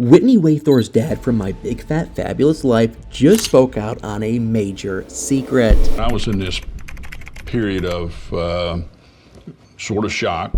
Whitney Way Thore's dad from My Big Fat Fabulous Life just spoke out on a major secret. I was in this period of sort of shock.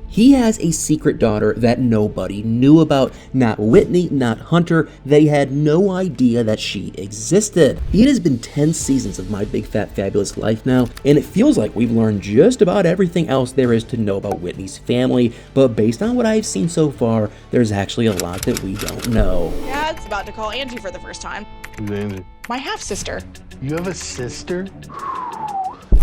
He has a secret daughter that nobody knew about. Not Whitney, not Hunter. They had no idea that she existed. It has been 10 seasons of My Big Fat Fabulous Life now, and it feels like we've learned just about everything else there is to know about Whitney's family. But based on what I've seen so far, there's actually a lot that we don't know. Dad's about to call Angie for the first time. Who's Angie? My half-sister. You have a sister?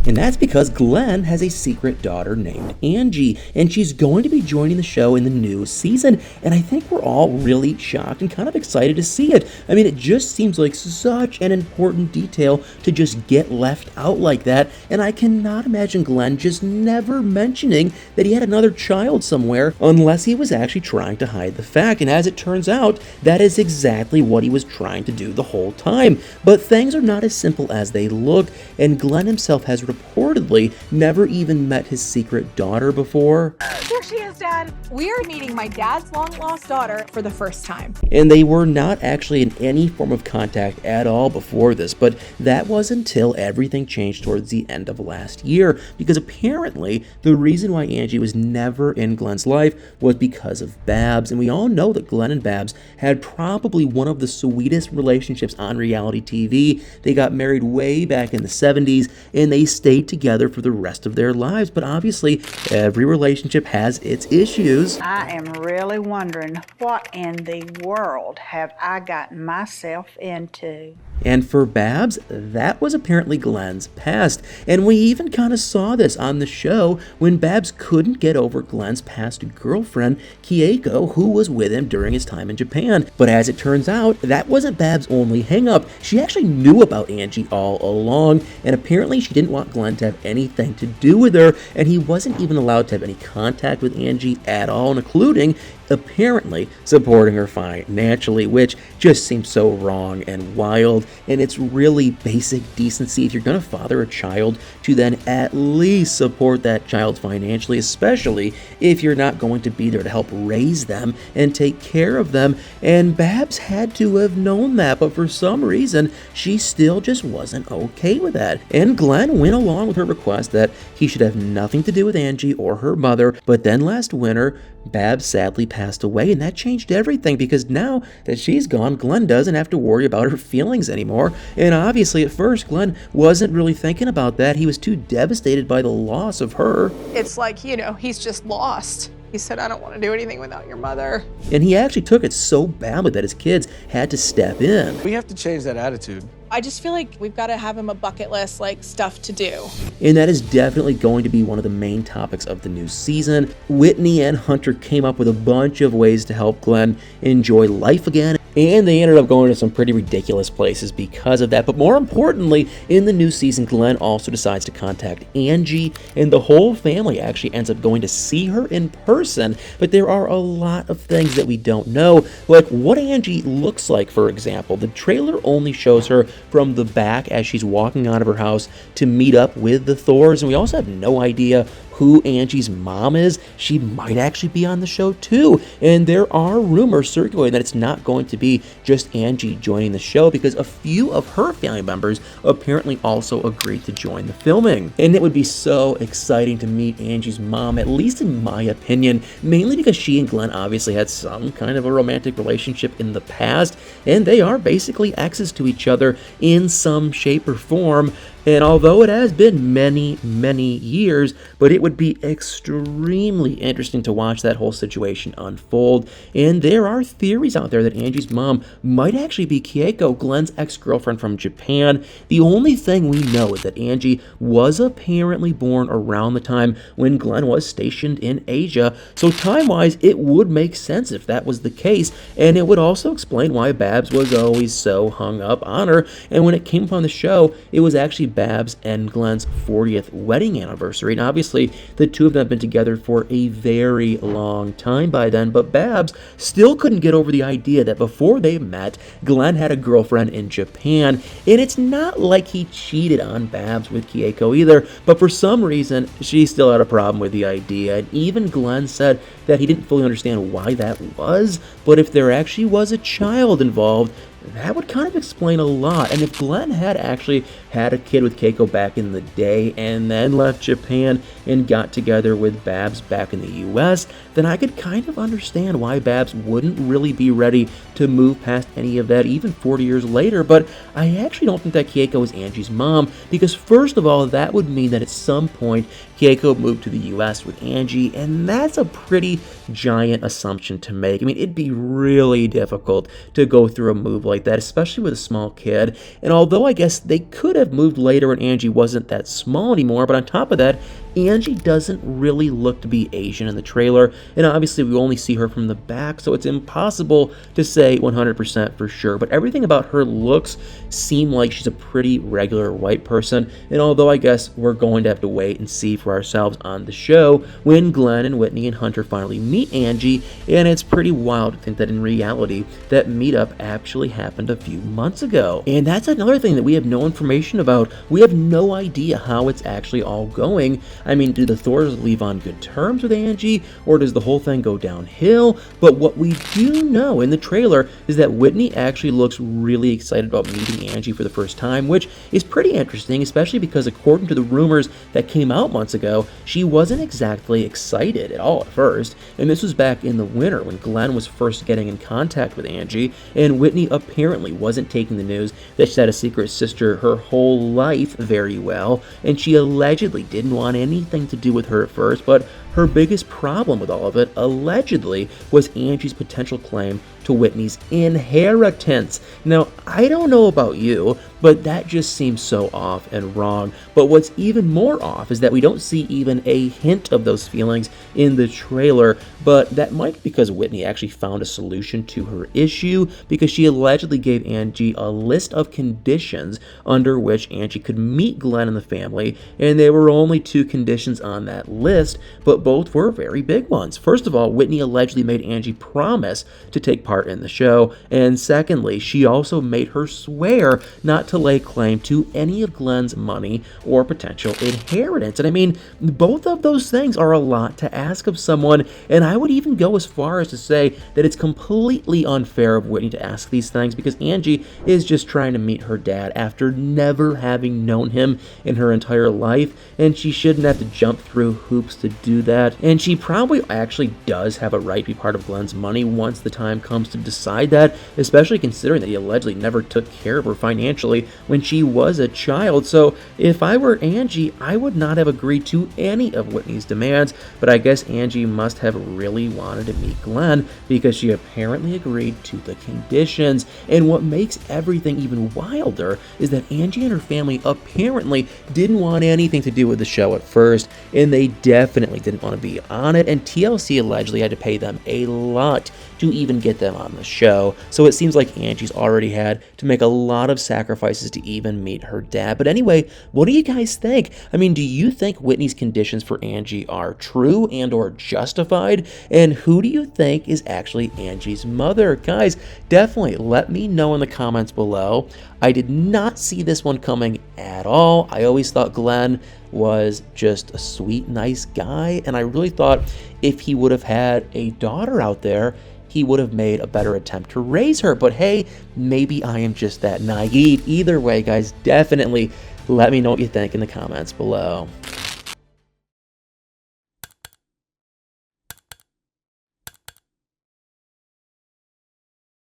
And that's because Glenn has a secret daughter named Angie, and she's going to be joining the show in the new season, and I think we're all really shocked and kind of excited to see it. I mean, it just seems like such an important detail to just get left out like that, and I cannot imagine Glenn just never mentioning that he had another child somewhere unless he was actually trying to hide the fact, and as it turns out, that is exactly what he was trying to do the whole time. But things are not as simple as they look, and Glenn himself has reportedly never even met his secret daughter before. Here she is, Dad. We are meeting my dad's long-lost daughter for the first time. And they were not actually in any form of contact at all before this, but that was until everything changed towards the end of last year, because apparently the reason why Angie was never in Glenn's life was because of Babs, and we all know that Glenn and Babs had probably one of the sweetest relationships on reality TV. They got married way back in the 70s, and they stayed together for the rest of their lives, but obviously every relationship has its issues. I am really wondering what in the world have I gotten myself into. And for Babs, that was apparently Glenn's past. And we even kind of saw this on the show when Babs couldn't get over Glenn's past girlfriend, Kieko, who was with him during his time in Japan. But as it turns out, that wasn't Babs' only hang-up. She actually knew about Angie all along, and apparently she didn't want Glenn to have anything to do with her, and he wasn't even allowed to have any contact with Angie at all, including apparently supporting her financially, which just seems so wrong and wild. And it's really basic decency if you're going to father a child to then at least support that child financially, especially if you're not going to be there to help raise them and take care of them. And Babs had to have known that, but for some reason she still just wasn't okay with that. And Glenn went along with her request that he should have nothing to do with Angie or her mother. But then last winter, Babs sadly passed away, and that changed everything, because now that she's gone, Glenn doesn't have to worry about her feelings anymore. And obviously at first Glenn wasn't really thinking about that. He was too devastated by the loss of her. It's like, he's just lost. He said, I don't want to do anything without your mother. And he actually took it so badly that his kids had to step in. We have to change that attitude. I just feel like we've got to have him a bucket list, like stuff to do. And that is definitely going to be one of the main topics of the new season. Whitney and Hunter came up with a bunch of ways to help Glenn enjoy life again, and they ended up going to some pretty ridiculous places because of that. But more importantly, in the new season, Glenn also decides to contact Angie, and the whole family actually ends up going to see her in person. But there are a lot of things that we don't know, like what Angie looks like, for example. The trailer only shows her from the back as she's walking out of her house to meet up with the Thores, and we also have no idea who Angie's mom is. She might actually be on the show too, and there are rumors circulating that it's not going to be just Angie joining the show, because a few of her family members apparently also agreed to join the filming. And it would be so exciting to meet Angie's mom, at least in my opinion, mainly because she and Glenn obviously had some kind of a romantic relationship in the past, and they are basically exes to each other in some shape or form. And although it has been many, many years, but it would be extremely interesting to watch that whole situation unfold. And there are theories out there that Angie's mom might actually be Kieko, Glenn's ex-girlfriend from Japan. The only thing we know is that Angie was apparently born around the time when Glenn was stationed in Asia. So time-wise, it would make sense if that was the case. And it would also explain why Babs was always so hung up on her. And when it came upon the show, it was actually Babs and Glenn's 40th wedding anniversary. And obviously, the two of them have been together for a very long time by then, but Babs still couldn't get over the idea that before they met, Glenn had a girlfriend in Japan. And it's not like he cheated on Babs with Keiko either, but for some reason, she still had a problem with the idea. And even Glenn said that he didn't fully understand why that was, but if there actually was a child involved, that would kind of explain a lot. And if Glenn had actually had a kid with Keiko back in the day and then left Japan and got together with Babs back in the US, then I could kind of understand why Babs wouldn't really be ready to move past any of that even 40 years later. But I actually don't think that Keiko is Angie's mom, because first of all, that would mean that at some point Keiko moved to the US with Angie, and that's a pretty giant assumption to make. I mean, it'd be really difficult to go through a move like that, especially with a small kid. And although I guess they could have moved later when Angie wasn't that small anymore, but on top of that, Angie doesn't really look to be Asian in the trailer, and obviously we only see her from the back, so it's impossible to say 100% for sure, but everything about her looks seem like she's a pretty regular white person. And although I guess we're going to have to wait and see for ourselves on the show when Glenn and Whitney and Hunter finally meet Angie, and it's pretty wild to think that in reality that meetup actually happened a few months ago. And that's another thing that we have no information about. We have no idea how it's actually all going. I mean, do the Thores leave on good terms with Angie, or does the whole thing go downhill? But what we do know in the trailer is that Whitney actually looks really excited about meeting Angie for the first time, which is pretty interesting, especially because according to the rumors that came out months ago, she wasn't exactly excited at all at first. And this was back in the winter when Glenn was first getting in contact with Angie, and Whitney apparently wasn't taking the news that she had a secret sister her whole life very well, and she allegedly didn't want anything to do with her at first, but her biggest problem with all of it, allegedly, was Angie's potential claim to Whitney's inheritance. Now, I don't know about you, but that just seems so off and wrong. But what's even more off is that we don't see even a hint of those feelings in the trailer, but that might be because Whitney actually found a solution to her issue, because she allegedly gave Angie a list of conditions under which Angie could meet Glenn and the family, and there were only 2 conditions on that list, but both were very big ones. First of all, Whitney allegedly made Angie promise to take part in the show, and secondly, she also made her swear not to lay claim to any of Glenn's money or potential inheritance. And I mean, both of those things are a lot to ask of someone, and I would even go as far as to say that it's completely unfair of Whitney to ask these things, because Angie is just trying to meet her dad after never having known him in her entire life, and she shouldn't have to jump through hoops to do that. And she probably actually does have a right to be part of Glenn's money once the time comes to decide that, especially considering that he allegedly never took care of her financially when she was a child. So if I were Angie, I would not have agreed to any of Whitney's demands, but I guess Angie must have really wanted to meet Glenn, because she apparently agreed to the conditions. And what makes everything even wilder is that Angie and her family apparently didn't want anything to do with the show at first, and they definitely didn't want to be on it, and TLC allegedly had to pay them a lot to even get them on the show. So it seems like Angie's already had to make a lot of sacrifices to even meet her dad. But anyway, what do you guys think? I mean, do you think Whitney's conditions for Angie are true and or justified? And who do you think is actually Angie's mother? Guys, definitely let me know in the comments below. I did not see this one coming at all. I always thought Glenn was just a sweet, nice guy, and I really thought if he would have had a daughter out there, he would have made a better attempt to raise her. But hey, maybe I am just that naive. Either way, guys, definitely let me know what you think in the comments below.